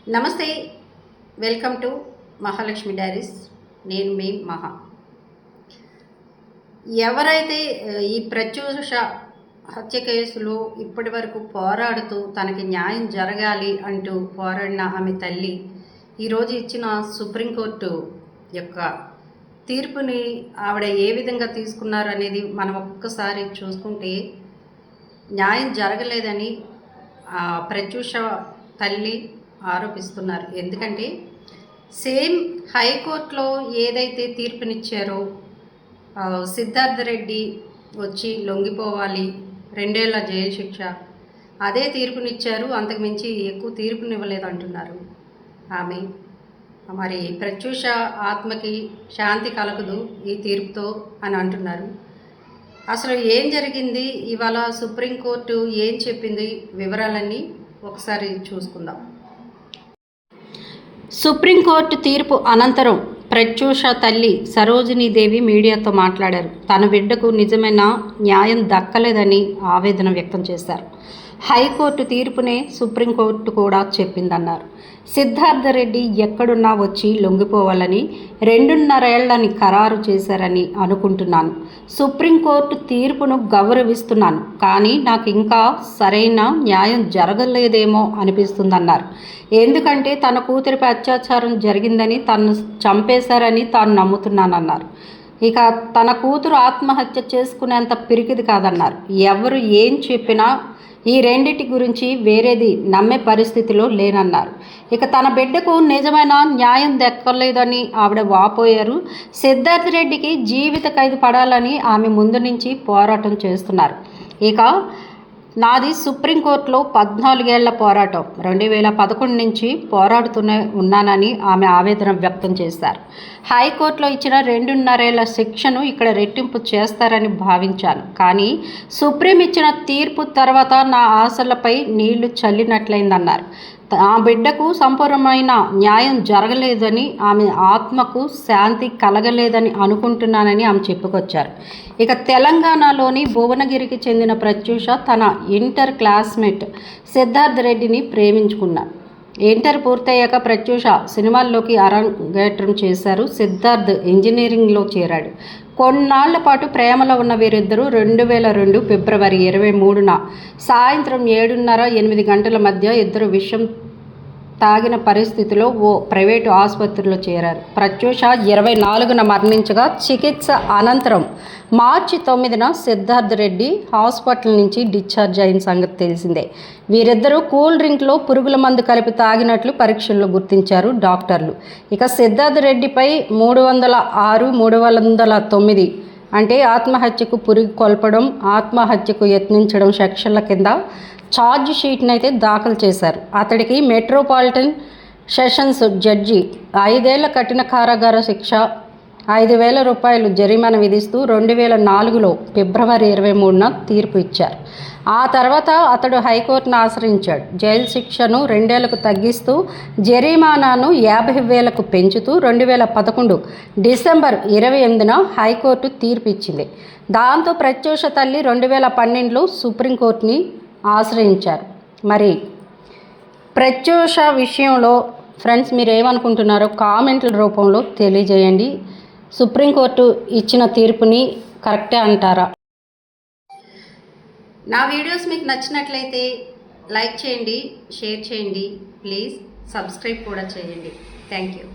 నమస్తే, welcome to Mahalakshmi diaries. నేను మీ మహా. ఎవరైతే ఈ ప్రత్యూష హత్య కేసులో ఇప్పటి వరకు పోరాడుతూ తనకి న్యాయం జరగాలి అంటూ పోరాడిన ఆమె తల్లి ఈరోజు ఇచ్చిన సుప్రీంకోర్టు యొక్క తీర్పుని ఆవిడ ఏ విధంగా తీసుకున్నారు అనేది మనం ఒక్కసారి చూసుకుంటే, న్యాయం జరగలేదని ప్రత్యూష తల్లి ఆరోపిస్తున్నారు. ఎందుకంటే సేమ్ హైకోర్టులో ఏదైతే తీర్పునిచ్చారో సిద్ధార్థ రెడ్డి వచ్చి లొంగిపోవాలి, 2 ఏళ్ల జైలు శిక్ష, అదే తీర్పునిచ్చారు. అంతకుమించి ఎక్కువ తీర్పునివ్వలేదు అంటున్నారు ఆమె. మరి ప్రత్యూష ఆత్మకి శాంతి కలగదు ఈ తీర్పుతో అని అంటున్నారు. అసలు ఏం జరిగింది, ఇవాళ సుప్రీంకోర్టు ఏం చెప్పింది, వివరాలన్నీ ఒకసారి చూసుకుందాం. సుప్రీంకోర్టు తీర్పు అనంతరం ప్రత్యూష తల్లి సరోజినీదేవి మీడియాతో మాట్లాడారు. తన బిడ్డకు నిజమైన న్యాయం దక్కలేదని ఆవేదన వ్యక్తం చేశారు. హైకోర్టు తీర్పునే సుప్రీంకోర్టు కూడా చెప్పిందన్నారు. సిద్ధార్థ రెడ్డి ఎక్కడున్నా వచ్చి లొంగిపోవాలని 2.5 ఏళ్లని ఖరారు చేశారని అనుకుంటున్నాను. సుప్రీంకోర్టు తీర్పును గౌరవిస్తున్నాను, కానీ నాకు ఇంకా సరైన న్యాయం జరగలేదేమో అనిపిస్తుందన్నారు. ఎందుకంటే తన కూతురిపై అత్యాచారం జరిగిందని, తనను చంపేశారని తాను నమ్ముతున్నానన్నారు. ఇక తన కూతురు ఆత్మహత్య చేసుకునేంత పిరికిది కాదన్నారు. ఎవరు ఏం చెప్పినా ఈ రెండిటి గురించి వేరేది నమ్మే పరిస్థితిలో లేనన్నారు. ఇక తన బిడ్డకు నిజమైన న్యాయం దక్కలేదని ఆవిడ వాపోయారు. సిద్ధార్థ రెడ్డికి జీవిత ఖైదు పడాలని ఆమె ముందు నుంచి పోరాటం చేస్తున్నారు. ఇక నాది సుప్రీంకోర్టులో 14 ఏళ్ల పోరాటం, 2011 నుంచి పోరాడుతూనే ఉన్నానని ఆమె ఆవేదన వ్యక్తం చేశారు. హైకోర్టులో ఇచ్చిన 2.5 ఏళ్ల శిక్షను ఇక్కడ రెట్టింపు చేస్తారని భావించాను, కానీ సుప్రీం ఇచ్చిన తీర్పు తర్వాత నా ఆశలపై నీళ్లు చల్లినట్లయిందన్నారు. ఆ బిడ్డకు సంపూర్ణమైన న్యాయం జరగలేదని, ఆమె ఆత్మకు శాంతి కలగలేదని అనుకుంటున్నానని ఆమె చెప్పుకొచ్చారు. ఇక తెలంగాణలోని భువనగిరికి చెందిన ప్రత్యూష తన ఇంటర్ క్లాస్మేట్ సిద్ధార్థ రెడ్డిని ప్రేమించుకున్నారు. ఇంటర్ పూర్తయ్యాక ప్రత్యూష సినిమాల్లోకి అరంగేట్రం చేశారు. సిద్ధార్థ్ ఇంజనీరింగ్లో చేరాడు. కొన్నాళ్ల పాటు ప్రేమలో ఉన్న వీరిద్దరూ 2002 ఫిబ్రవరి 23న సాయంత్రం 7:30-8 గంటల మధ్య ఇద్దరు విషం తాగిన పరిస్థితిలో ఓ ప్రైవేటు ఆసుపత్రిలో చేరారు. ప్రత్యూష 24న మరణించగా, చికిత్స అనంతరం మార్చి 9న సిద్ధార్థ్ రెడ్డి హాస్పిటల్ నుంచి డిశ్చార్జ్ అయిన సంగతి తెలిసిందే. వీరిద్దరూ కూల్ డ్రింక్లో పురుగుల మందు కలిపి తాగినట్లు పరీక్షల్లో గుర్తించారు డాక్టర్లు. ఇక సిద్ధార్థ్ రెడ్డిపై 306, 309 అంటే ఆత్మహత్యకు పురుగు కొల్పడం, ఆత్మహత్యకు యత్నించడం సెక్షన్ల కింద ఛార్జ్ షీట్ని అయితే దాఖలు చేశారు. అతడికి మెట్రోపాలిటన్ సెషన్స్ జడ్జి 5 ఏళ్ల కఠిన కారాగార శిక్ష, 5,000 రూపాయలు జరిమానా విధిస్తూ 2004లో ఫిబ్రవరి 23న తీర్పు ఇచ్చారు. ఆ తర్వాత అతడు హైకోర్టును ఆశ్రయించాడు. జైలు శిక్షను 2 ఏళ్లకు తగ్గిస్తూ జరిమానాను 50,000కు పెంచుతూ 2011 డిసెంబర్ 28న హైకోర్టు తీర్పు ఇచ్చింది. దాంతో ప్రత్యూష తల్లి 2012లో సుప్రీంకోర్టుని ఆశ్రయించారు. మరి ప్రత్యూష విషయంలో ఫ్రెండ్స్ మీరు ఏమనుకుంటున్నారో కామెంట్ల రూపంలో తెలియజేయండి. సుప్రీంకోర్టు ఇచ్చిన తీర్పుని కరెక్టే అంటారా? నా వీడియోస్ మీకు నచ్చినట్లయితే లైక్ చేయండి, షేర్ చేయండి, ప్లీజ్ సబ్స్క్రైబ్ కూడా చేయండి. Thank you.